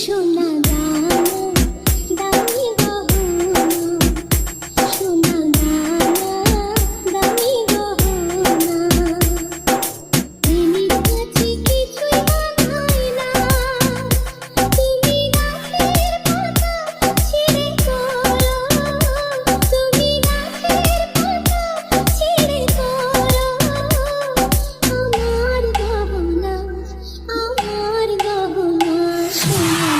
সোনা দানা দামি গহনা, সোনা দানা দামি গহনা, প্রেমের কাছে কিছুই মানায় না। তুমি গাছের পাতা ছিঁড়ে করো, তুমি গাছের পাতা ছিঁড়ে করো আমার গহনা, আমার গহনা সোনা।